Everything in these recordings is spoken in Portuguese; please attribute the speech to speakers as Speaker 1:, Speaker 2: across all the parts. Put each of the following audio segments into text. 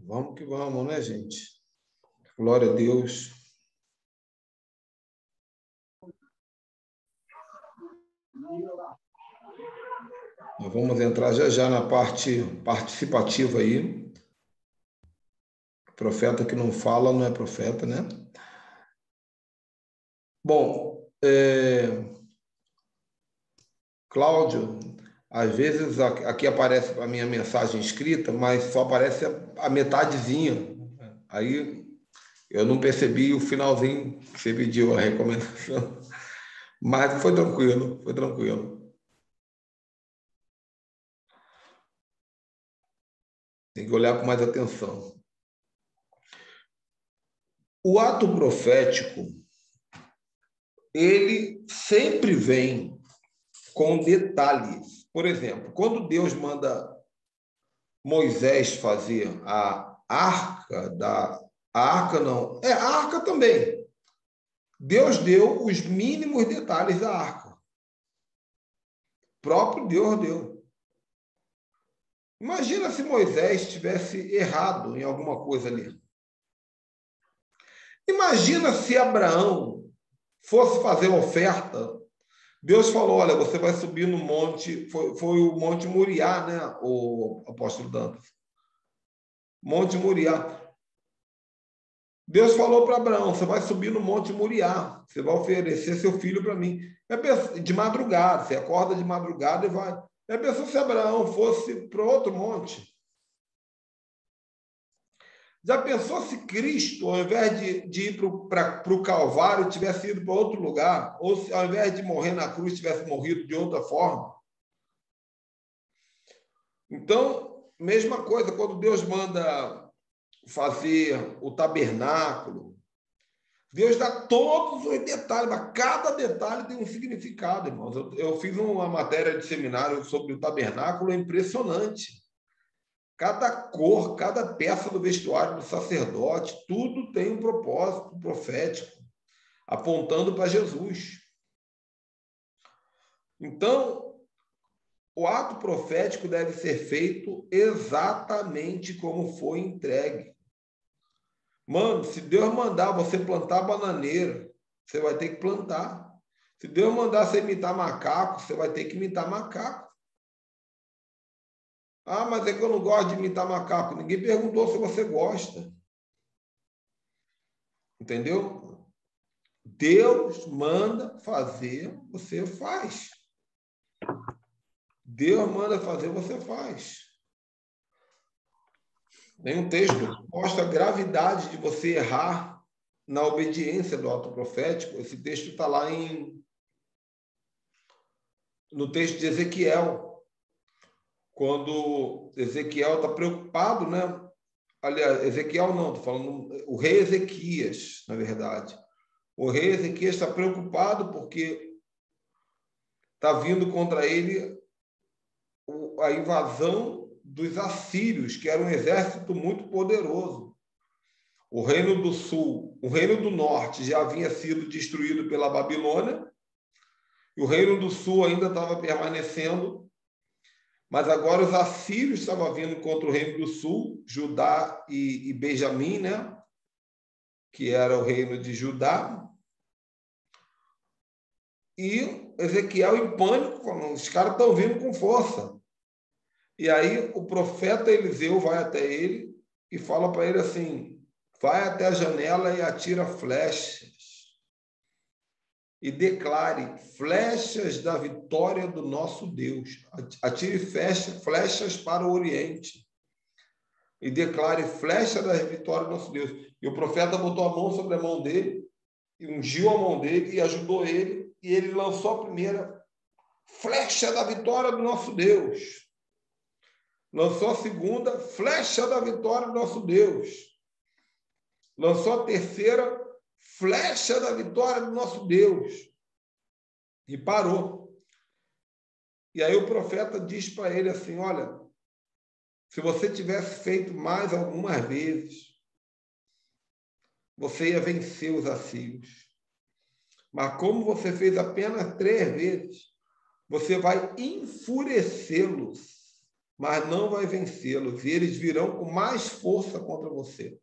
Speaker 1: Vamos que vamos, né, gente? Glória a Deus. Nós vamos entrar já na parte participativa aí. Profeta que não fala não é profeta, né? Bom, Cláudio, às vezes aqui aparece a minha mensagem escrita, mas só aparece a metadezinha. Aí eu não percebi o finalzinho que você pediu a recomendação. Mas foi tranquilo, foi tranquilo. Tem que olhar com mais atenção. O ato profético, ele sempre vem com detalhes. Por exemplo, quando Deus manda Moisés fazer a arca a arca também. Deus deu os mínimos detalhes da arca. O próprio Deus deu. Imagina se Moisés tivesse errado em alguma coisa ali. Imagina se Abraão fosse fazer oferta. Deus falou, olha, você vai subir no monte, foi o Monte Moriá, né, o apóstolo Dantas? Monte Moriá. Deus falou para Abraão, você vai subir no Monte Moriá, você vai oferecer seu filho para mim. De madrugada, você acorda de madrugada e vai. Já pensou se Abraão fosse para outro monte? Já pensou se Cristo, ao invés de ir para o Calvário, tivesse ido para outro lugar? Ou se, ao invés de morrer na cruz, tivesse morrido de outra forma? Então, mesma coisa, quando Deus manda fazer o tabernáculo, Deus dá todos os detalhes, mas cada detalhe tem um significado, irmãos. Eu fiz uma matéria de seminário sobre o tabernáculo, é impressionante. Cada cor, cada peça do vestuário do sacerdote, tudo tem um propósito profético, apontando para Jesus. Então, o ato profético deve ser feito exatamente como foi entregue. Mano, se Deus mandar você plantar bananeira, você vai ter que plantar. Se Deus mandar você imitar macaco, você vai ter que imitar macaco. Ah, mas é que eu não gosto de imitar macaco. Ninguém perguntou se você gosta. Entendeu? Deus manda fazer, você faz. Deus manda fazer, você faz. Tem um texto que mostra a gravidade de você errar na obediência do ato profético. Esse texto está lá no texto de Ezequiel. Quando Ezequiel está preocupado, né? Aliás, Ezequiel não, estou falando o rei Ezequias, na verdade. O rei Ezequias está preocupado porque está vindo contra ele a invasão dos assírios, que era um exército muito poderoso. O reino do sul, o reino do norte já havia sido destruído pela Babilônia, e o reino do sul ainda estava permanecendo, mas agora os assírios estavam vindo contra o reino do sul, Judá e Benjamim, né? Que era o reino de Judá. E Ezequiel em pânico, falando, os caras estão vindo com força. E aí o profeta Eliseu vai até ele e fala para ele assim, vai até a janela e atira flechas. E declare flechas da vitória do nosso Deus. Atire flechas para o Oriente. E declare flecha da vitória do nosso Deus. E o profeta botou a mão sobre a mão dele, e ungiu a mão dele e ajudou ele. E ele lançou a primeira flecha da vitória do nosso Deus. Lançou a segunda, flecha da vitória do nosso Deus. Lançou a terceira, flecha da vitória do nosso Deus. E parou. E aí o profeta diz para ele assim, olha, se você tivesse feito mais algumas vezes, você ia vencer os assírios. Mas como você fez apenas 3 vezes, você vai enfurecê-los. mas não vai vencê-los, e eles virão com mais força contra você.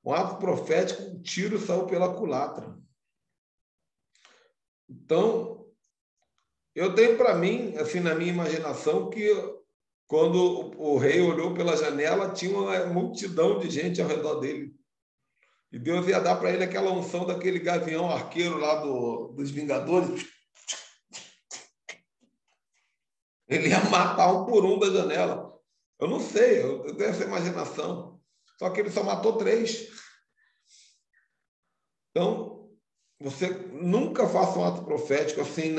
Speaker 1: Um ato profético, um tiro saiu pela culatra. Então, eu tenho para mim, assim, na minha imaginação, que quando o rei olhou pela janela, tinha uma multidão de gente ao redor dele. E Deus ia dar para ele aquela unção daquele gavião arqueiro lá dos Vingadores. Ele ia matar um por um da janela. Eu não sei, eu tenho essa imaginação. Só que ele só matou 3. Então, você nunca faça um ato profético assim,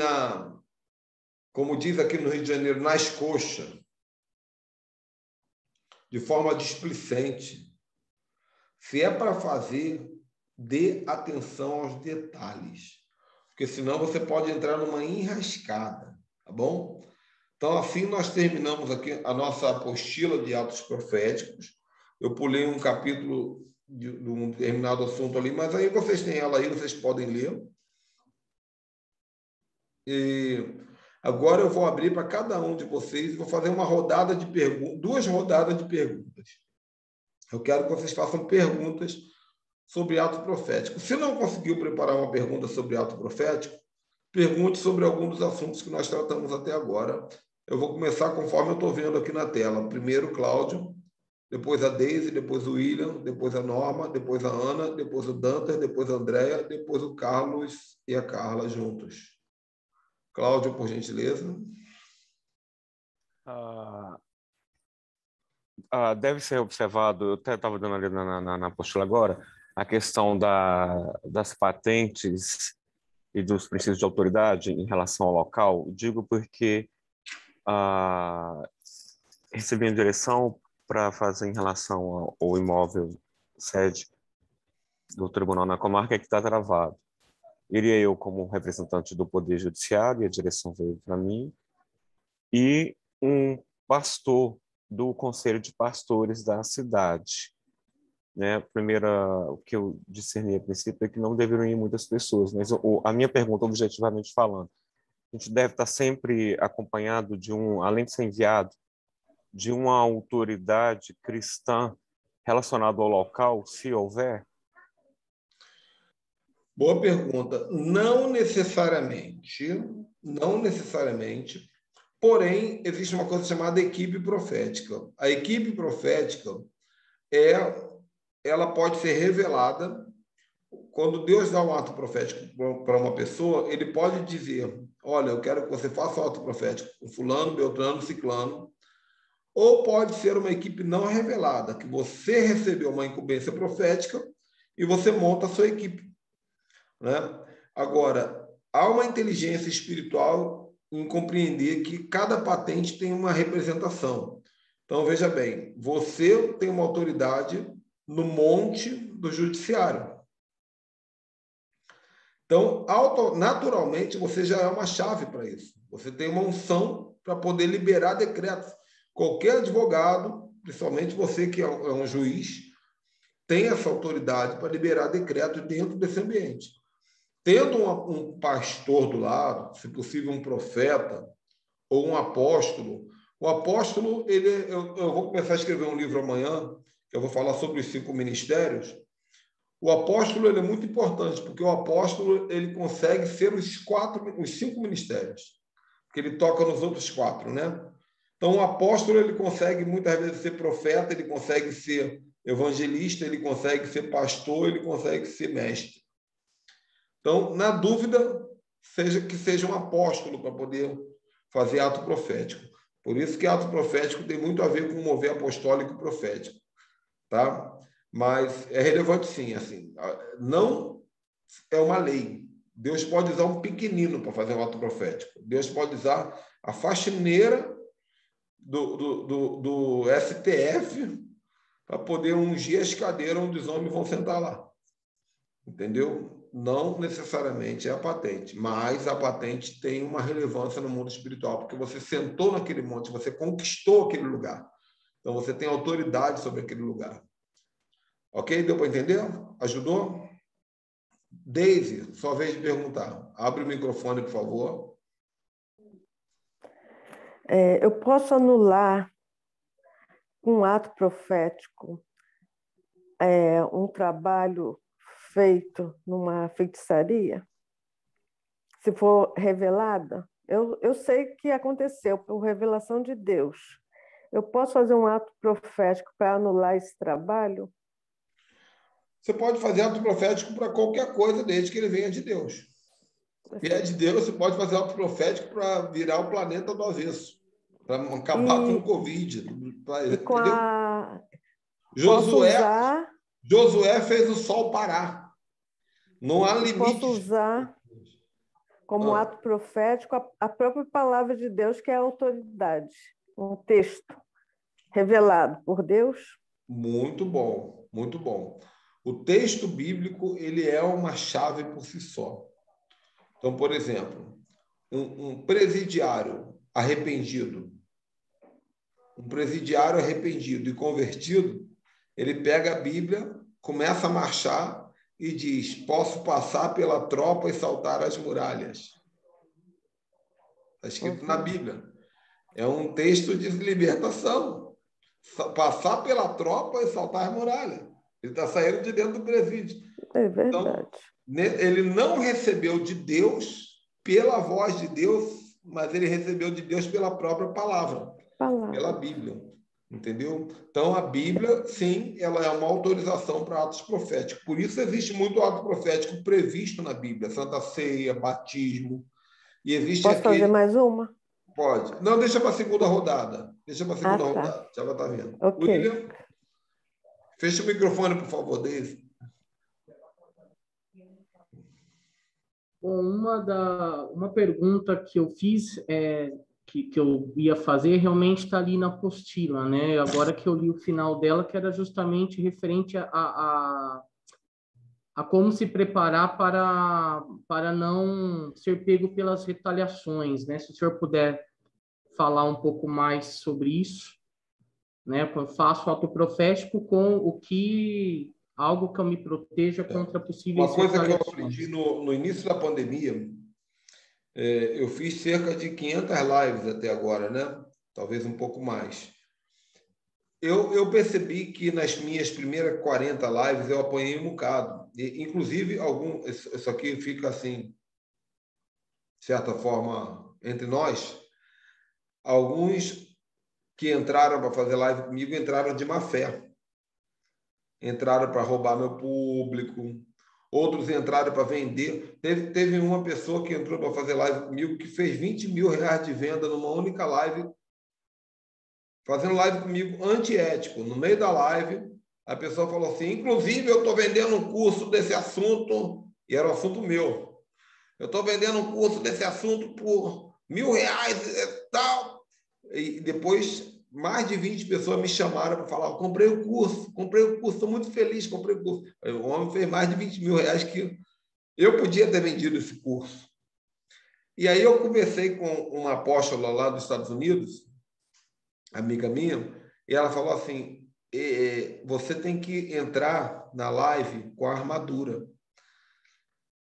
Speaker 1: como diz aqui no Rio de Janeiro, nas coxas, de forma displicente. Se é para fazer, dê atenção aos detalhes, porque senão você pode entrar numa enrascada, tá bom? Então, assim nós terminamos aqui a nossa apostila de atos proféticos. Eu pulei um capítulo de um determinado assunto ali, mas aí vocês têm ela aí, vocês podem ler. E agora eu vou abrir para cada um de vocês e vou fazer uma rodada de perguntas, 2 rodadas de perguntas. Eu quero que vocês façam perguntas sobre ato profético. Se não conseguiu preparar uma pergunta sobre ato profético, pergunte sobre algum dos assuntos que nós tratamos até agora. Eu vou começar conforme eu estou vendo aqui na tela. Primeiro o Cláudio, depois a Deise, depois o William, depois a Norma, depois a Ana, depois o Dantas, depois a Andréia, depois o Carlos e a Carla juntos. Cláudio, por gentileza.
Speaker 2: Deve ser observado, eu até estava dando ali na apostila agora, a questão das patentes e dos princípios de autoridade em relação ao local. Digo porque recebi a direção para fazer em relação ao imóvel sede do tribunal na comarca que está travado. Iria eu como representante do Poder Judiciário, e a direção veio para mim, e um pastor do Conselho de Pastores da cidade. Né? O que eu discerni a princípio é que não deveriam ir muitas pessoas, mas a minha pergunta, objetivamente falando, a gente deve estar sempre acompanhado além de ser enviado, de uma autoridade cristã relacionada ao local, se houver?
Speaker 1: Boa pergunta. Não necessariamente, porém, existe uma coisa chamada equipe profética. A equipe profética, ela pode ser revelada. Quando Deus dá um ato profético para uma pessoa, ele pode dizer, olha, eu quero que você faça um ato profético com fulano, beltrano, ciclano. Ou pode ser uma equipe não revelada, que você recebeu uma incumbência profética e você monta a sua equipe. Né? Agora, há uma inteligência espiritual em compreender que cada patente tem uma representação. Então, veja bem, você tem uma autoridade no monte do judiciário. Então, naturalmente, você já é uma chave para isso. Você tem uma unção para poder liberar decretos. Qualquer advogado, principalmente você que é um juiz, tem essa autoridade para liberar decretos dentro desse ambiente. Tendo um pastor do lado, se possível um profeta ou um apóstolo, o apóstolo, eu vou começar a escrever um livro amanhã, que eu vou falar sobre os 5 ministérios. O apóstolo ele é muito importante, porque o apóstolo ele consegue ser os 5 ministérios, porque ele toca nos outros 4, né? Então, o apóstolo ele consegue muitas vezes ser profeta, ele consegue ser evangelista, ele consegue ser pastor, ele consegue ser mestre. Então, na dúvida, que seja um apóstolo para poder fazer ato profético. Por isso que ato profético tem muito a ver com o mover apostólico profético, tá? Mas é relevante sim, assim, não é uma lei. Deus pode usar um pequenino para fazer um ato profético. Deus pode usar a faxineira do STF para poder ungir as cadeiras onde os homens vão sentar lá. Entendeu? Não necessariamente é a patente, mas a patente tem uma relevância no mundo espiritual, porque você sentou naquele monte, você conquistou aquele lugar. Então, você tem autoridade sobre aquele lugar. Ok? Deu para entender? Ajudou? Daisy, sua vez de perguntar. Abre o microfone, por favor.
Speaker 3: Eu posso anular com um ato profético um trabalho feito numa feitiçaria? Se for revelada? Eu sei que aconteceu por revelação de Deus. Eu posso fazer um ato profético para anular esse trabalho?
Speaker 1: Você pode fazer ato profético para qualquer coisa, desde que ele venha de Deus. E é de Deus, você pode fazer ato profético para virar o planeta do avesso, para acabar com o Covid.
Speaker 3: E com
Speaker 1: entendeu?
Speaker 3: Josué
Speaker 1: fez o sol parar. Não há limite.
Speaker 3: Posso usar como ato profético a própria palavra de Deus, que é a autoridade. Um texto revelado por Deus.
Speaker 1: Muito bom, muito bom. O texto bíblico, ele é uma chave por si só. Então, por exemplo, um presidiário arrependido e convertido, ele pega a Bíblia, começa a marchar e diz: posso passar pela tropa e saltar as muralhas. Está escrito na Bíblia. É um texto de libertação. Passar pela tropa e saltar as muralhas. Ele está saindo de dentro do presídio.
Speaker 3: É verdade.
Speaker 1: Então, ele não recebeu de Deus pela voz de Deus, mas ele recebeu de Deus pela própria palavra. Pela Bíblia. Entendeu? Então, a Bíblia, sim, ela é uma autorização para atos proféticos. Por isso existe muito ato profético previsto na Bíblia. Santa Ceia, batismo. E existe
Speaker 3: Posso fazer mais uma?
Speaker 1: Pode. Não, deixa para a segunda rodada. Rodada. Já vai estar vendo.
Speaker 3: Okay.
Speaker 1: William, fecha o microfone, por favor, Daisy.
Speaker 4: Bom, uma pergunta que eu fiz, que eu ia fazer, realmente está ali na apostila, né? Agora que eu li o final dela, que era justamente referente a como se preparar para não ser pego pelas retaliações, né? Se o senhor puder falar um pouco mais sobre isso, né? Eu faço autoprofético com algo que eu me proteja contra possíveis
Speaker 1: retaliações. Uma coisa que eu aprendi no início da pandemia, eu fiz cerca de 500 lives até agora, né? Talvez um pouco mais. Eu percebi que nas minhas primeiras 40 lives eu apanhei um bocado. E, inclusive, isso aqui fica assim, de certa forma, entre nós. Alguns que entraram para fazer live comigo entraram de má fé. Entraram para roubar meu público. Outros entraram para vender. Teve uma pessoa que entrou para fazer live comigo que fez R$20 mil de venda numa única live, fazendo live comigo antiético. No meio da live, a pessoa falou assim: inclusive, eu estou vendendo um curso desse assunto, e era um assunto meu. Eu estou vendendo um curso desse assunto por R$1.000 e tal. E depois, mais de 20 pessoas me chamaram para falar: comprei o curso, estou muito feliz, comprei o curso. O homem fez mais de R$20 mil que eu podia ter vendido esse curso. E aí eu conversei com uma apóstola lá dos Estados Unidos, amiga minha, e ela falou assim: você tem que entrar na live com a armadura.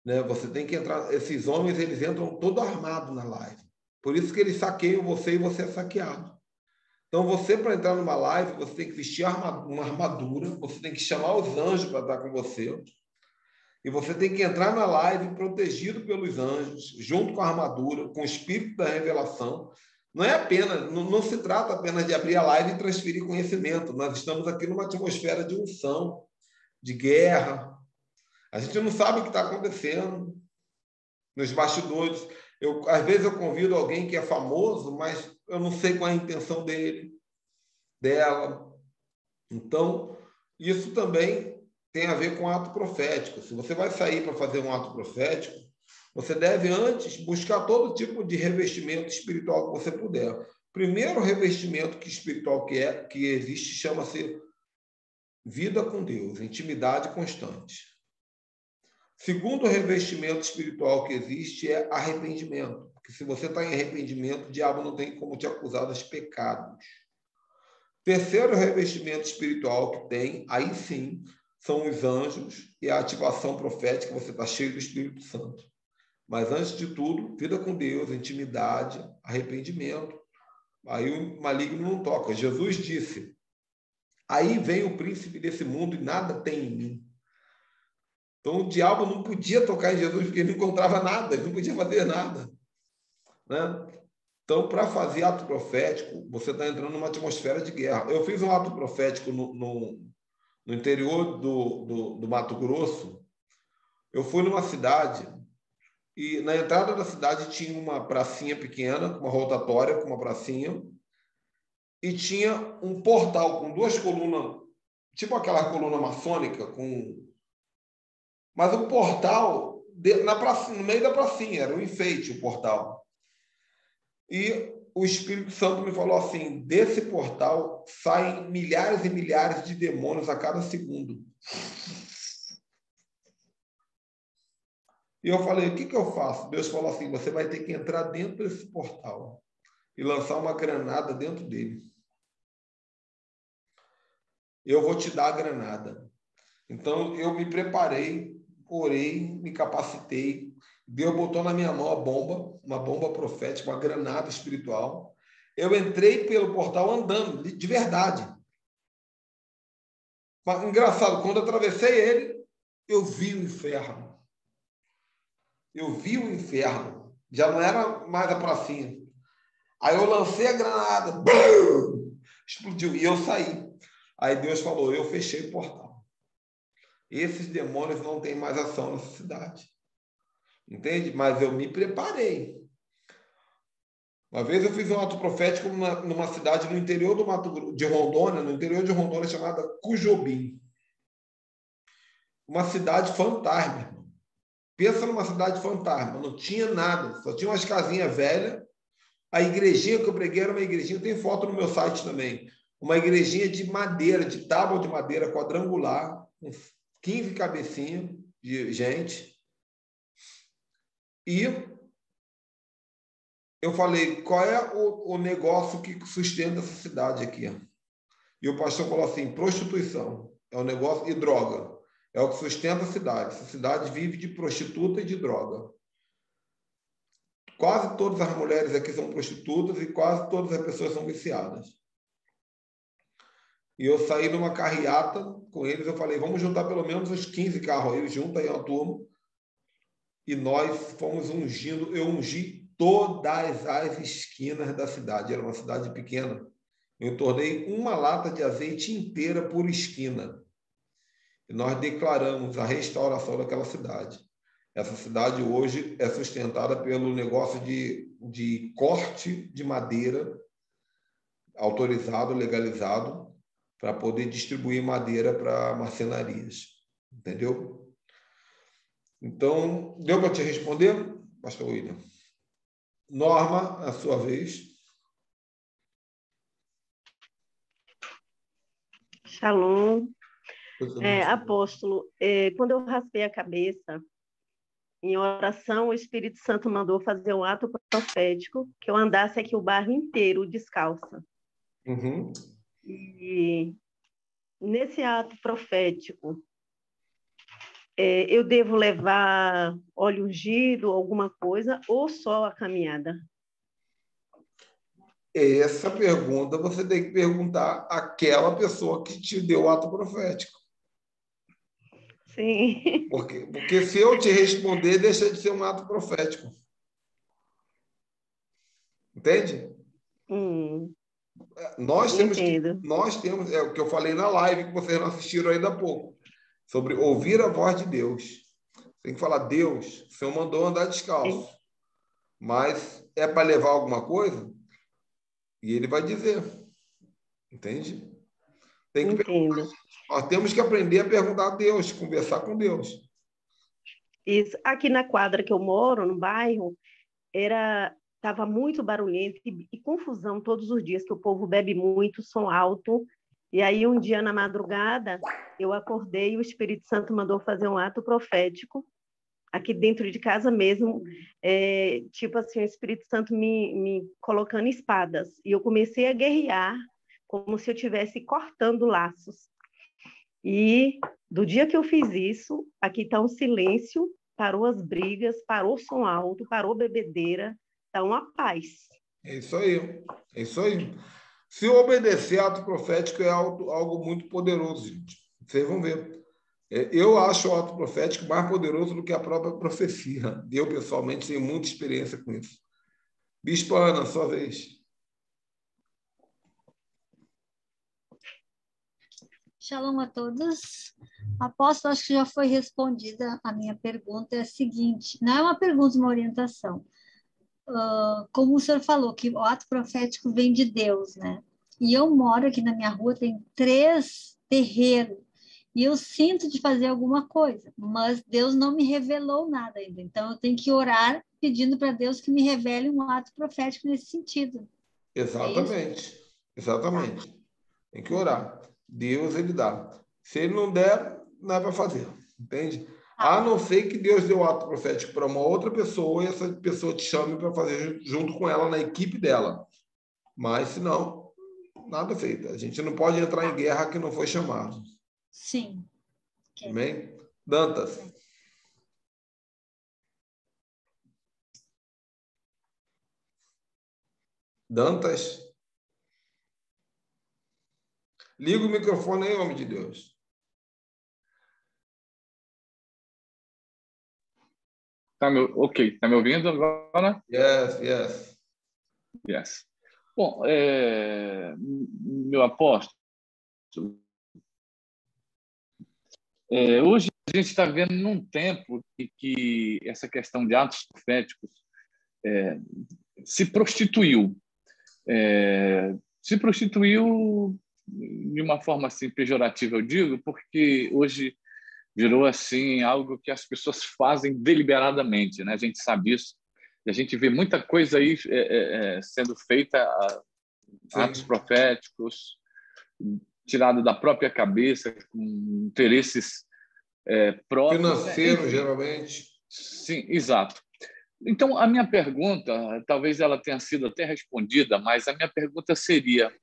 Speaker 1: Né? Você tem que entrar. Esses homens, eles entram todo armados na live. Por isso que eles saqueiam você e você é saqueado. Então, você, para entrar numa live, você tem que vestir uma armadura, você tem que chamar os anjos para estar com você, e você tem que entrar na live protegido pelos anjos, junto com a armadura, com o espírito da revelação. Não se trata apenas de abrir a live e transferir conhecimento. Nós estamos aqui numa atmosfera de unção, de guerra. A gente não sabe o que está acontecendo nos bastidores. Às vezes eu convido alguém que é famoso, mas eu não sei qual é a intenção dela. Então, isso também tem a ver com ato profético. Se você vai sair para fazer um ato profético, você deve antes buscar todo tipo de revestimento espiritual que você puder. Primeiro revestimento espiritual que existe chama-se vida com Deus, intimidade constante. Segundo revestimento espiritual que existe é arrependimento. Porque se você está em arrependimento, o diabo não tem como te acusar dos pecados. Terceiro revestimento espiritual que tem, aí sim, são os anjos e a ativação profética, você está cheio do Espírito Santo. Mas, antes de tudo, vida com Deus, intimidade, arrependimento. Aí o maligno não toca. Jesus disse: aí vem o príncipe desse mundo e nada tem em mim. Então o diabo não podia tocar em Jesus porque ele não encontrava nada, ele não podia fazer nada, né? Então, para fazer ato profético, você está entrando numa atmosfera de guerra. Eu fiz um ato profético no interior do Mato Grosso. Eu fui numa cidade e na entrada da cidade tinha uma pracinha pequena, uma rotatória com uma pracinha, e tinha um portal com duas colunas, tipo aquela coluna maçônica, mas um portal na pracinha, no meio da pracinha, era um enfeite o portal. E o Espírito Santo me falou assim: desse portal saem milhares e milhares de demônios a cada segundo. E eu falei: o que eu faço? Deus falou assim: você vai ter que entrar dentro desse portal e lançar uma granada dentro dele. Eu vou te dar a granada. Então, eu me preparei, orei, me capacitei. Deus botou na minha mão a bomba, uma bomba profética, uma granada espiritual. Eu entrei pelo portal andando, de verdade. Mas, engraçado, quando eu atravessei ele, eu vi o inferno. Eu vi o inferno. Já não era mais a pracinha. Aí eu lancei a granada, BUM! Explodiu, e eu saí. Aí Deus falou: eu fechei o portal. Esses demônios não têm mais ação nessa cidade. Entende? Mas eu me preparei. Uma vez eu fiz um ato profético numa cidade no interior do Mato Grosso, de Rondônia, no interior de Rondônia, chamada Cujobim. Uma cidade fantasma, irmão. Pensa numa cidade fantasma. Não tinha nada, só tinha umas casinhas velhas. A igrejinha que eu preguei era uma igrejinha, tem foto no meu site também. Uma igrejinha de madeira, de tábua de madeira quadrangular, com 15 cabecinhas de gente. E eu falei: qual é o negócio que sustenta essa cidade aqui? E o pastor falou assim: prostituição é o negócio, e droga. É o que sustenta a cidade. Essa cidade vive de prostituta e de droga. Quase todas as mulheres aqui são prostitutas e quase todas as pessoas são viciadas. E eu saí numa carreata com eles, eu falei: vamos juntar pelo menos uns 15 carros aí, junta aí uma turma. E nós fomos ungindo, eu ungi todas as esquinas da cidade. Era uma cidade pequena. Eu tornei uma lata de azeite inteira por esquina. E nós declaramos a restauração daquela cidade. Essa cidade hoje é sustentada pelo negócio de corte de madeira autorizado, legalizado, para poder distribuir madeira para marcenarias. Entendeu? Então, deu para te responder, pastor William? Norma, a sua vez.
Speaker 3: Shalom. Apóstolo, quando eu raspei a cabeça, em oração, o Espírito Santo mandou fazer um ato profético, que eu andasse aqui o bairro inteiro descalça.
Speaker 1: Uhum.
Speaker 3: E nesse ato profético, eu devo levar óleo ungido, alguma coisa, ou só a caminhada?
Speaker 1: Essa pergunta você tem que perguntar àquela pessoa que te deu o ato profético.
Speaker 3: Sim.
Speaker 1: Porque se eu te responder, deixa de ser um ato profético. Entende? Nós temos, é o que eu falei na live que vocês não assistiram ainda há pouco, sobre ouvir a voz de Deus. Tem que falar: Deus, o Senhor mandou andar descalço, sim, mas é para levar alguma coisa? E ele vai dizer. Entende? Tem que perguntar. Nós temos que aprender a perguntar a Deus, conversar com Deus.
Speaker 3: Isso. Aqui na quadra que eu moro, no bairro, estava muito barulhento e confusão todos os dias, que o povo bebe muito, som alto. E aí, um dia na madrugada, eu acordei e o Espírito Santo mandou fazer um ato profético, aqui dentro de casa mesmo, tipo assim, o Espírito Santo me colocando espadas. E eu comecei a guerrear, como se eu estivesse cortando laços. E do dia que eu fiz isso, aqui está um silêncio, parou as brigas, parou o som alto, parou a bebedeira, está uma paz.
Speaker 1: É isso aí. É isso aí. Se obedecer ato profético é algo muito poderoso, gente. Vocês vão ver. Eu acho o ato profético mais poderoso do que a própria profecia. Eu, pessoalmente, tenho muita experiência com isso. Bispo Ana, sua vez.
Speaker 5: Shalom a todos. Apóstolo, acho que já foi respondida a minha pergunta. É a seguinte, não é uma pergunta, uma orientação. Como o senhor falou, que o ato profético vem de Deus, né? E eu moro aqui na minha rua, tem 3 terreiros, e eu sinto de fazer alguma coisa, mas Deus não me revelou nada ainda. Então, eu tenho que orar pedindo para Deus que me revele um ato profético nesse sentido.
Speaker 1: Exatamente. Exatamente.
Speaker 5: Tá.
Speaker 1: Tem que orar. Deus, ele dá. Se ele não der, não é para fazer. Entende? A não ser que Deus dê o ato profético para uma outra pessoa e essa pessoa te chame para fazer junto com ela na equipe dela. Mas, se não, nada feito. A gente não pode entrar em guerra que não foi chamado.
Speaker 5: Sim.
Speaker 1: Amém? Dantas. Dantas. Liga o microfone aí, homem de Deus.
Speaker 6: Ok, tá me ouvindo agora?
Speaker 1: Yes, yes.
Speaker 6: Yes. Bom, meu apóstolo, hoje a gente está vendo num tempo que essa questão de atos proféticos se prostituiu. Se prostituiu de uma forma assim pejorativa, eu digo, porque hoje virou assim algo que as pessoas fazem deliberadamente, né? A gente sabe isso. E a gente vê muita coisa aí sendo feita, atos proféticos, tirado da própria cabeça, com interesses próprios.
Speaker 1: Financeiro, geralmente.
Speaker 6: Sim, exato. Então, a minha pergunta, talvez ela tenha sido até respondida, mas a minha pergunta seria: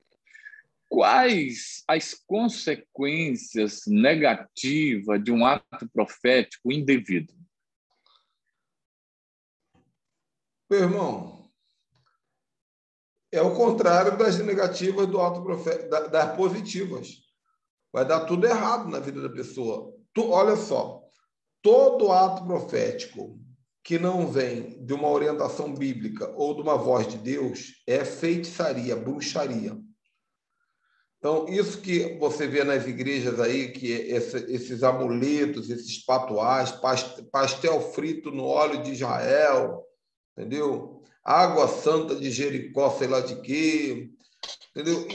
Speaker 6: quais as consequências negativas de um ato profético indevido?
Speaker 1: Meu irmão, é o contrário das negativas do ato profético, das positivas. Vai dar tudo errado na vida da pessoa. Olha só, todo ato profético que não vem de uma orientação bíblica ou de uma voz de Deus é feitiçaria, bruxaria. Então, isso que você vê nas igrejas aí, que esses amuletos, esses patuás, pastel frito no óleo de Israel, entendeu? Água santa de Jericó, sei lá de quê, entendeu?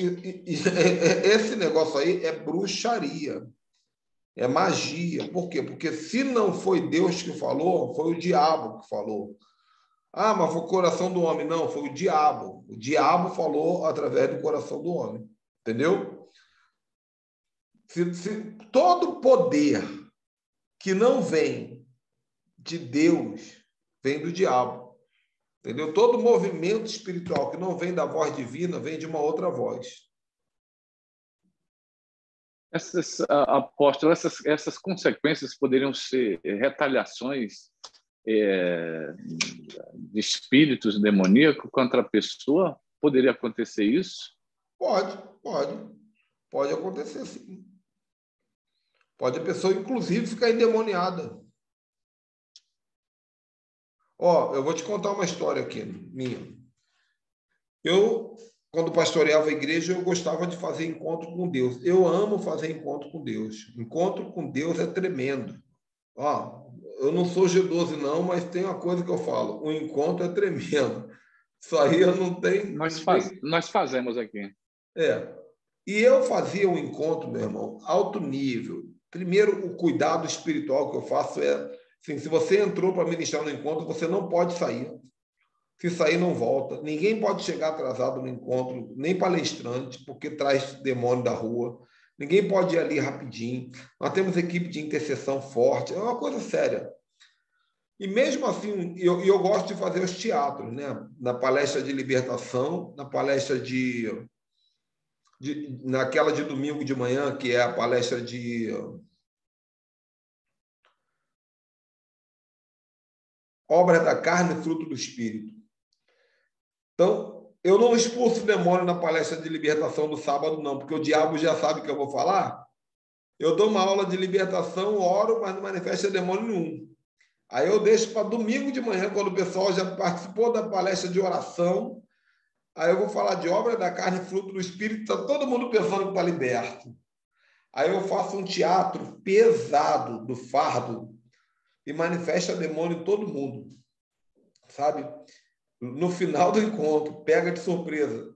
Speaker 1: Esse negócio aí é bruxaria, é magia. Por quê? Porque se não foi Deus que falou, foi o diabo que falou. Ah, mas foi o coração do homem. Não, foi o diabo. O diabo falou através do coração do homem. Entendeu? Se todo poder que não vem de Deus vem do diabo. Entendeu? Todo movimento espiritual que não vem da voz divina vem de uma outra voz.
Speaker 6: Apóstolo, essas consequências poderiam ser retaliações de espíritos demoníacos contra a pessoa? Poderia acontecer isso?
Speaker 1: Pode acontecer, sim. Pode a pessoa, inclusive, ficar endemoniada. Eu vou te contar uma história aqui, minha. Eu, quando pastoreava a igreja, eu gostava de fazer encontro com Deus. Eu amo fazer encontro com Deus. Encontro com Deus é tremendo. Eu não sou G12 não, mas tem uma coisa que eu falo. O encontro é tremendo. Isso aí eu não tenho...
Speaker 6: Nós fazemos aqui.
Speaker 1: E eu fazia um encontro, meu irmão, alto nível. Primeiro, o cuidado espiritual que eu faço é... Assim, se você entrou para ministrar no encontro, você não pode sair. Se sair, não volta. Ninguém pode chegar atrasado no encontro, nem palestrante, porque traz demônio da rua. Ninguém pode ir ali rapidinho. Nós temos equipe de intercessão forte. É uma coisa séria. E mesmo assim, eu gosto de fazer os teatros, né? Na palestra de libertação, na palestra naquela de domingo de manhã, que é a palestra de obra da carne, fruto do espírito. Então, Eu não expulso o demônio na palestra de libertação do sábado, não, porque o diabo já sabe o que eu vou falar. Eu dou uma aula de libertação, oro, mas não manifesta demônio nenhum. Aí eu deixo para domingo de manhã, quando o pessoal já participou da palestra de oração. Aí eu vou falar de obra da carne, fruto do Espírito, está todo mundo pensando que está liberto. Aí eu faço um teatro pesado do fardo e manifesta demônio em todo mundo, sabe? No final do encontro, pega de surpresa.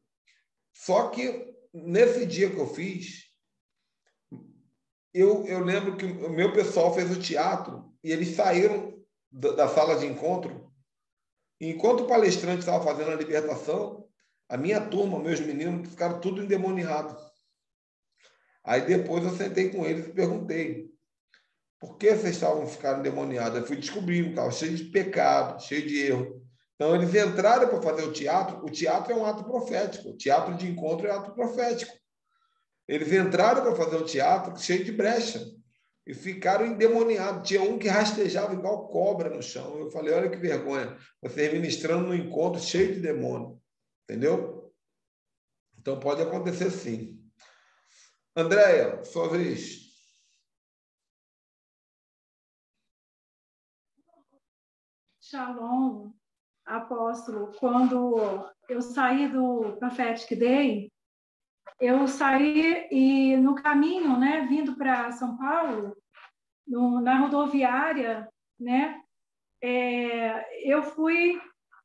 Speaker 1: Só que nesse dia que eu fiz, eu lembro que o meu pessoal fez o teatro e eles saíram da sala de encontro. E enquanto o palestrante estava fazendo a libertação, a minha turma, meus meninos, ficaram tudo endemoniados. Aí depois eu sentei com eles e perguntei: por que vocês estavam ficando endemoniados? Eu fui descobrindo, estava cheio de pecado, cheio de erro. Então eles entraram para fazer o teatro. O teatro é um ato profético. O teatro de encontro é ato profético. Eles entraram para fazer o teatro cheio de brecha e ficaram endemoniados. Tinha um que rastejava igual cobra no chão. Eu falei: olha que vergonha, vocês ministrando no encontro cheio de demônio. Entendeu? Então pode acontecer sim. Andréia, sua vez.
Speaker 7: Shalom, apóstolo. Quando eu saí do Prophetic Day, eu saí e no caminho, né, vindo para São Paulo, na rodoviária, né, eu fui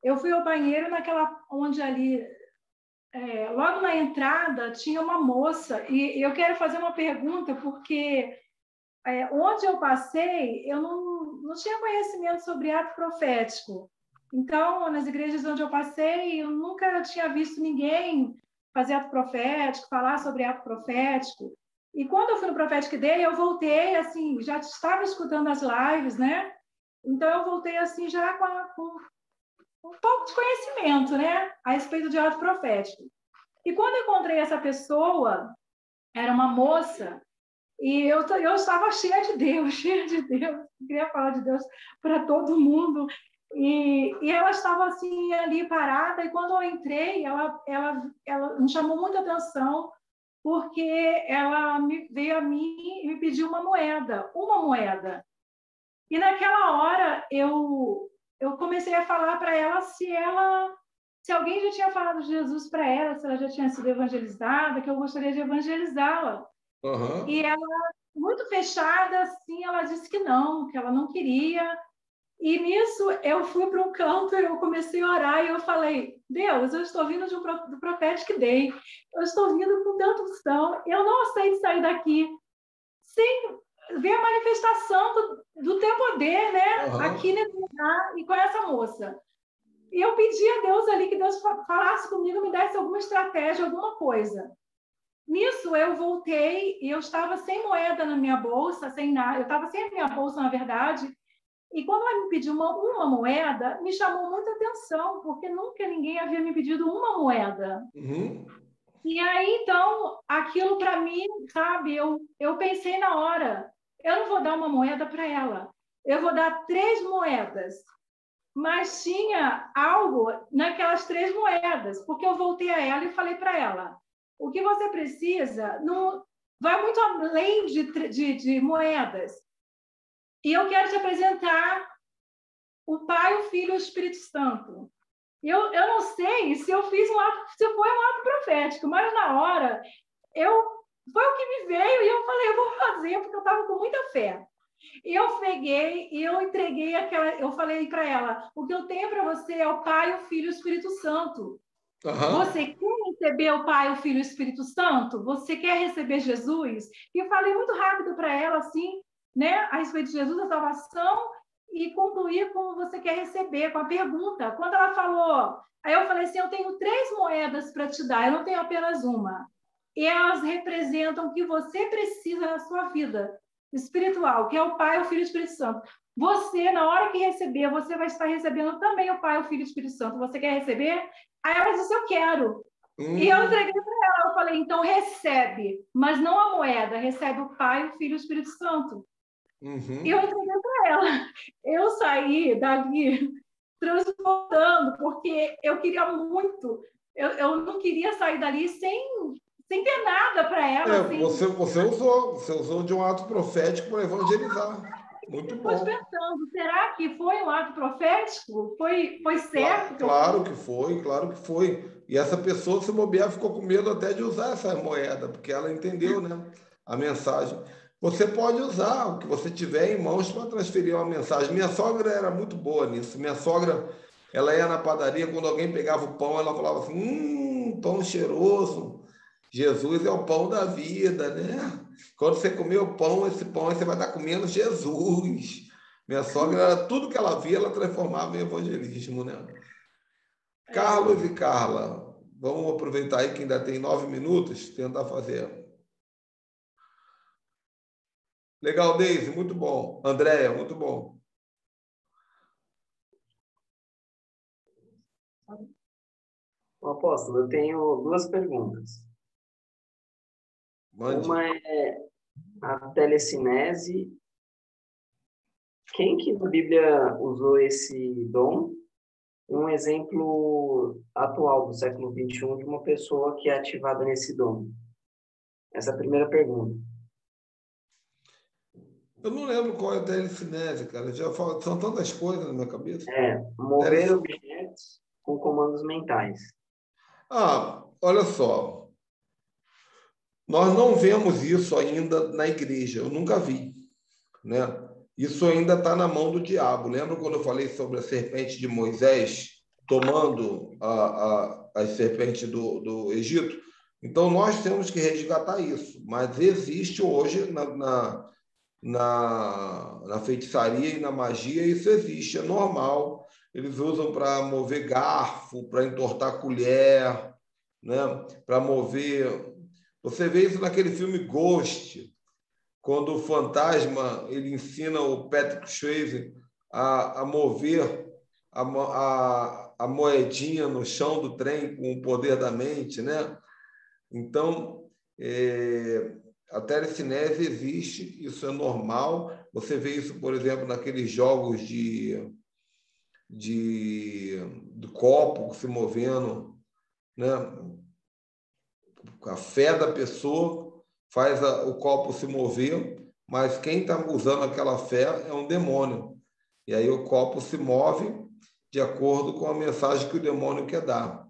Speaker 7: ao banheiro naquela onde ali, logo na entrada tinha uma moça e eu quero fazer uma pergunta porque onde eu passei eu não tinha conhecimento sobre ato profético. Então, nas igrejas onde eu passei, eu nunca tinha visto ninguém fazer ato profético, falar sobre ato profético. E quando eu fui no Prophetic Day, eu voltei, assim, já estava escutando as lives, né? Então, eu voltei, assim, já com um pouco de conhecimento, né? A respeito de ato profético. E quando eu encontrei essa pessoa, era uma moça, e eu estava cheia de Deus, eu queria falar de Deus para todo mundo. E ela estava assim ali parada, e quando eu entrei, ela me chamou muita atenção, porque ela veio a mim e me pediu uma moeda. E naquela hora eu comecei a falar para ela se alguém já tinha falado de Jesus para ela, se ela já tinha sido evangelizada, que eu gostaria de evangelizá-la.
Speaker 1: Uhum.
Speaker 7: E ela, muito fechada, assim, ela disse que ela não queria. E nisso eu fui para um canto, eu comecei a orar e eu falei: Deus, eu estou vindo do Prophetic Day, eu estou vindo com tanta unção, eu não aceito sair daqui sem ver a manifestação do teu poder, né?
Speaker 1: Uhum.
Speaker 7: Aqui nesse lugar e com essa moça. E eu pedi a Deus ali que Deus falasse comigo, me desse alguma estratégia, alguma coisa. Nisso, eu voltei e eu estava sem moeda na minha bolsa, sem nada. Eu estava sem a minha bolsa, na verdade. E quando ela me pediu uma moeda, me chamou muita atenção, porque nunca ninguém havia me pedido uma moeda.
Speaker 1: Uhum.
Speaker 7: E aí, então, aquilo para mim, sabe, eu pensei na hora, eu não vou dar uma moeda para ela, eu vou dar 3 moedas. Mas tinha algo naquelas 3 moedas, porque eu voltei a ela e falei para ela: o que você precisa não vai muito além de moedas. E eu quero te apresentar o Pai, o Filho e o Espírito Santo. Eu não sei se eu fiz se foi um ato profético, mas na hora foi o que me veio e eu falei: eu vou fazer, porque eu estava com muita fé. E eu peguei e eu entreguei eu falei para ela: o que eu tenho para você é o Pai, o Filho e o Espírito Santo.
Speaker 1: Uhum.
Speaker 7: Você quer receber o Pai, o Filho e o Espírito Santo? Você quer receber Jesus? E eu falei muito rápido para ela, assim, né, a respeito de Jesus, a salvação, e concluí com você quer receber, com a pergunta. Quando ela falou, aí eu falei assim: eu tenho 3 moedas para te dar, eu não tenho apenas uma. E elas representam o que você precisa na sua vida espiritual, que é o Pai, o Filho e o Espírito Santo. Você, na hora que receber, você vai estar recebendo também o Pai, o Filho e o Espírito Santo. Você quer receber? Aí ela disse: eu quero. E eu entreguei para ela, eu falei: então recebe, mas não a moeda, recebe o Pai, o Filho e o Espírito Santo.
Speaker 1: Uhum.
Speaker 7: E eu entreguei para ela. Eu saí dali transbordando, porque eu queria muito eu não queria sair dali sem ter nada para ela.
Speaker 1: Você usou de um ato profético para evangelizar. Muito bom.
Speaker 7: Estou pensando, será que foi um ato profético? Foi certo?
Speaker 1: Claro que foi, claro que foi. E essa pessoa, se bobear, ficou com medo até de usar essa moeda, porque ela entendeu, né, a mensagem. Você pode usar o que você tiver em mãos para transferir uma mensagem. Minha sogra era muito boa nisso. Minha sogra, ela ia na padaria, quando alguém pegava o pão, ela falava assim, pão cheiroso. Jesus é o pão da vida, né? Quando você comer o pão, esse pão aí você vai estar comendo Jesus. Minha sogra, tudo que ela via, ela transformava em evangelismo, né? Carlos e Carla, vamos aproveitar aí que ainda tem 9 minutos, tentar fazer. Legal, Deise, muito bom. Andréia, muito bom.
Speaker 8: Apóstolo, eu tenho 2 perguntas.
Speaker 1: Mande.
Speaker 8: Uma é a telecinese. Quem que na Bíblia usou esse dom? Um exemplo atual do século XXI de uma pessoa que é ativada nesse dom. Essa é a primeira pergunta.
Speaker 1: Eu não lembro qual é a telecinese, cara. São tantas coisas na minha cabeça.
Speaker 8: Mover objetos com comandos mentais.
Speaker 1: Olha só. Nós não vemos isso ainda na igreja. Eu nunca vi, né? Isso ainda está na mão do diabo. Lembra quando eu falei sobre a serpente de Moisés tomando as serpentes do Egito? Então, nós temos que resgatar isso. Mas existe hoje na feitiçaria e na magia, isso existe, é normal. Eles usam para mover garfo, para entortar colher, né? Para mover... Você vê isso naquele filme Ghost, quando o fantasma ele ensina o Patrick Swayze a mover a moedinha no chão do trem com o poder da mente, né? Então, a telecinese existe, isso é normal. Você vê isso, por exemplo, naqueles jogos do copo se movendo, né? A fé da pessoa faz o copo se mover, mas quem está usando aquela fé é um demônio. E aí o copo se move de acordo com a mensagem que o demônio quer dar.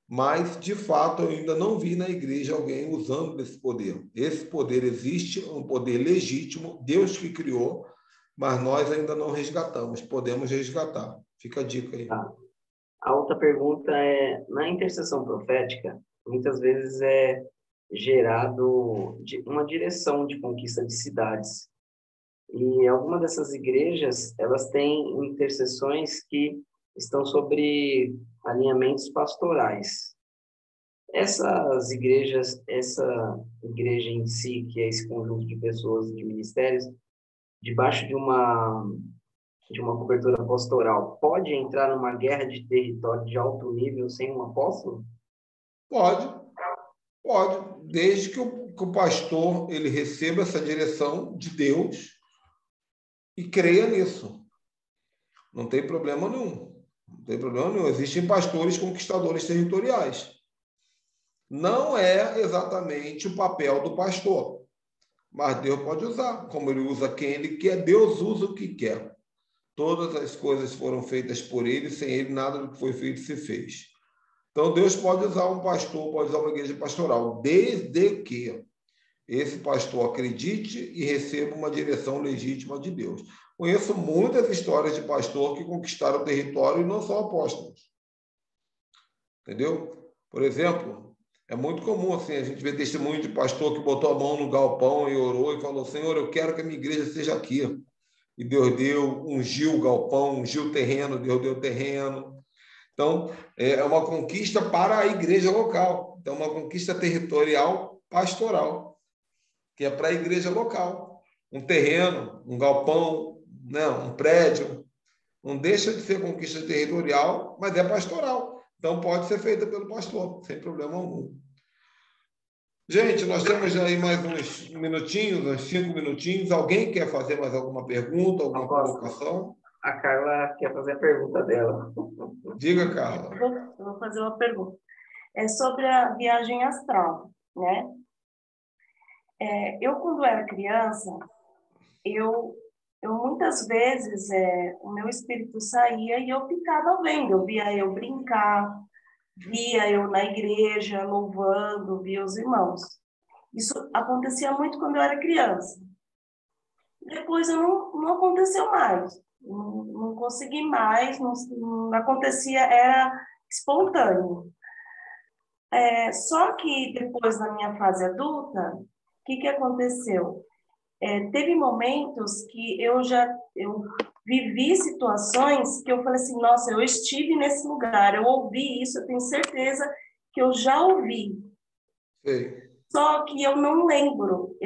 Speaker 1: Mas, de fato, eu ainda não vi na igreja alguém usando desse poder. Esse poder existe, um poder legítimo, Deus que criou, mas nós ainda não resgatamos. Podemos resgatar. Fica a dica aí.
Speaker 8: A outra pergunta é, na intercessão profética, muitas vezes é gerado uma direção de conquista de cidades. E algumas dessas igrejas, elas têm intercessões que estão sobre alinhamentos pastorais. Essa igreja em si, que é esse conjunto de pessoas, de ministérios, debaixo de uma cobertura pastoral, pode entrar numa guerra de território de alto nível sem um apóstolo?
Speaker 1: Pode, desde que o pastor ele receba essa direção de Deus e creia nisso. Não tem problema nenhum. Não tem problema nenhum. Existem pastores conquistadores territoriais. Não é exatamente o papel do pastor, mas Deus pode usar, como ele usa quem ele quer, Deus usa o que quer. Todas as coisas foram feitas por ele, sem ele nada do que foi feito se fez. Então Deus pode usar um pastor, pode usar uma igreja pastoral, desde que esse pastor acredite e receba uma direção legítima de Deus. Conheço muitas histórias de pastor que conquistaram o território e não são apóstolos. Entendeu? Por exemplo, é muito comum assim, a gente ver testemunho de pastor que botou a mão no galpão e orou e falou: Senhor, eu quero que a minha igreja seja aqui. E Deus deu, ungiu o galpão, ungiu o terreno, Deus deu o terreno. Então, é uma conquista para a igreja local. Então, uma conquista territorial pastoral, que é para a igreja local. Um terreno, um galpão, né, um prédio. Não deixa de ser conquista territorial, mas é pastoral. Então, pode ser feita pelo pastor, sem problema algum. Gente, nós temos aí mais uns minutinhos, uns 5 minutinhos. Alguém quer fazer mais alguma pergunta, alguma colocação?
Speaker 8: A Carla quer fazer a pergunta dela.
Speaker 1: Diga, Carla.
Speaker 9: Eu vou fazer uma pergunta. é sobre a viagem astral, né? Eu, quando era criança, eu muitas vezes, o meu espírito saía e eu ficava vendo, eu via eu brincar, via eu na igreja louvando, via os irmãos. Isso acontecia muito quando eu era criança. Depois não aconteceu mais, não consegui mais, não acontecia, era espontâneo. Só que depois, na minha fase adulta, o que aconteceu? Teve momentos que eu vivi situações que eu falei assim, nossa, eu estive nesse lugar, eu ouvi isso, eu tenho certeza que eu já ouvi.
Speaker 1: Sim.
Speaker 9: Só que eu não lembro.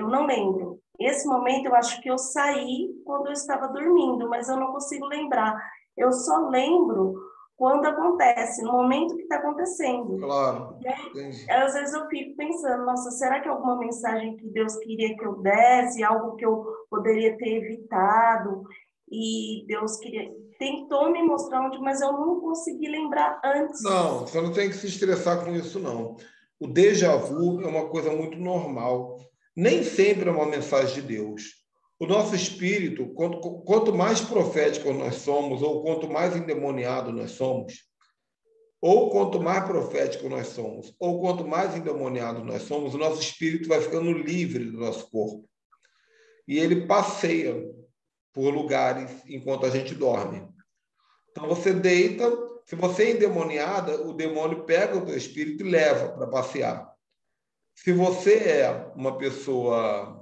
Speaker 9: Esse momento eu acho que eu saí quando eu estava dormindo, mas eu não consigo lembrar. Eu só lembro quando acontece, no momento que está acontecendo.
Speaker 1: Claro.
Speaker 9: E aí, às vezes eu fico pensando, nossa, será que é alguma mensagem que Deus queria que eu desse, algo que eu poderia ter evitado? E Deus tentou me mostrar onde, mas eu não consegui lembrar antes.
Speaker 1: Não, você não tem que se estressar com isso, não. O déjà vu é uma coisa muito normal. Nem sempre é uma mensagem de Deus. O nosso espírito, quanto mais profético nós somos, ou quanto mais endemoniado nós somos, ou quanto mais profético nós somos, ou quanto mais endemoniado nós somos, o nosso espírito vai ficando livre do nosso corpo. E ele passeia por lugares enquanto a gente dorme. Então você deita, se você é endemoniada, o demônio pega o teu espírito e leva para passear. Se você é uma pessoa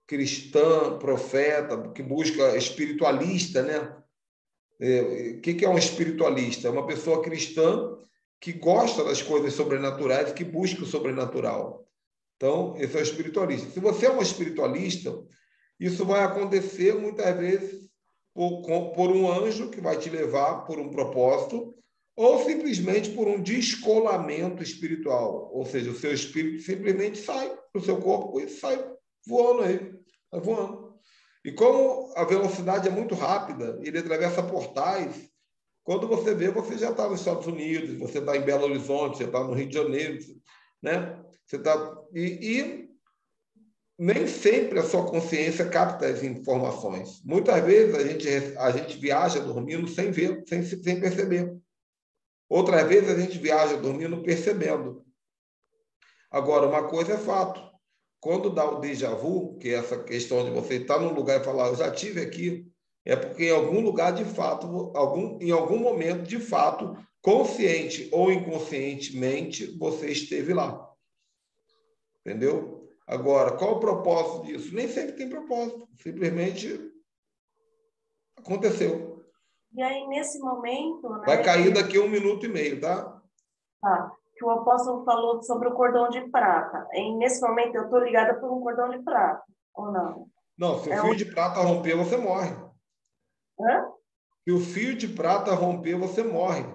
Speaker 1: cristã, profeta, que busca espiritualista, né? O que é um espiritualista? É uma pessoa cristã que gosta das coisas sobrenaturais, que busca o sobrenatural. Então, esse é o espiritualista. Se você é um espiritualista, isso vai acontecer muitas vezes por um anjo que vai te levar por um propósito, ou simplesmente por um descolamento espiritual. Ou seja, o seu espírito simplesmente sai do seu corpo e sai voando aí. Sai voando. E como a velocidade é muito rápida, ele atravessa portais, quando você vê, você já está nos Estados Unidos, você está em Belo Horizonte, você está no Rio de Janeiro, né? Você tá... E nem sempre a sua consciência capta as informações. Muitas vezes a gente viaja dormindo sem ver, sem perceber. Outras vezes a gente viaja dormindo percebendo. Agora, uma coisa é fato. Quando dá o déjà vu, que é essa questão de você estar num lugar e falar, eu já estive aqui, é porque em algum lugar, de fato, em algum momento, de fato, consciente ou inconscientemente, você esteve lá. Entendeu? Agora, qual o propósito disso? Nem sempre tem propósito. Simplesmente aconteceu.
Speaker 9: E aí, nesse momento... Né,
Speaker 1: vai cair daqui a 1 minuto e meio, tá?
Speaker 9: Tá. Que o apóstolo falou sobre o cordão de prata. E nesse momento, eu estou ligada por um cordão de prata, ou não?
Speaker 1: Não, se o fio de prata romper, você morre.
Speaker 9: Hã?
Speaker 1: Se o fio de prata romper, você morre.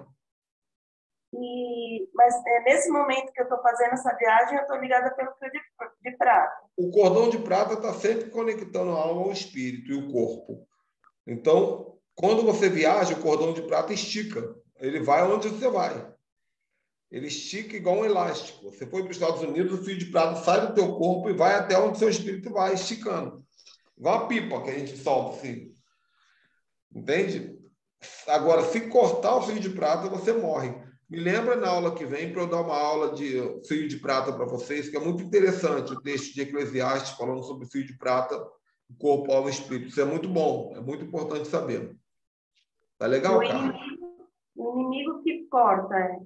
Speaker 9: Mas nesse momento que eu estou fazendo essa viagem, eu estou ligada pelo fio de prata.
Speaker 1: O cordão de prata está sempre conectando a alma ao espírito e o corpo. Então, quando você viaja, o cordão de prata estica. Ele vai onde você vai. Ele estica igual um elástico. Você foi para os Estados Unidos, o fio de prata sai do teu corpo e vai até onde seu espírito vai, esticando. Igual uma pipa que a gente solta assim. Entende? Agora, se cortar o fio de prata, você morre. Me lembra na aula que vem para eu dar uma aula de fio de prata para vocês, que é muito interessante o texto de Eclesiastes falando sobre fio de prata, o corpo, alma e espírito. Isso é muito bom, é muito importante saber. Tá legal, Carlos?
Speaker 9: O inimigo que corta,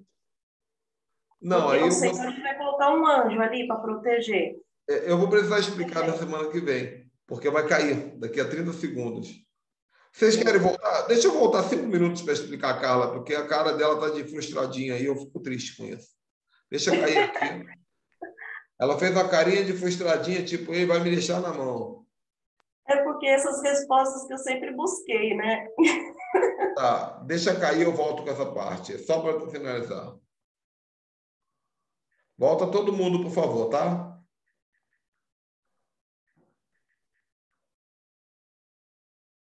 Speaker 1: Não,
Speaker 9: porque
Speaker 1: aí
Speaker 9: o Senhor vai colocar um anjo ali para proteger.
Speaker 1: Eu vou precisar explicar na semana que vem, porque vai cair daqui a 30 segundos. Vocês querem voltar? Deixa eu voltar 5 minutos para explicar a Carla, porque a cara dela está de frustradinha aí, eu fico triste com isso. Deixa eu cair aqui. Ela fez uma carinha de frustradinha, tipo, ele vai me deixar na mão.
Speaker 9: É porque essas respostas que eu sempre busquei, né?
Speaker 1: Tá, deixa cair, eu volto com essa parte. Só para finalizar. Volta todo mundo, por favor, tá?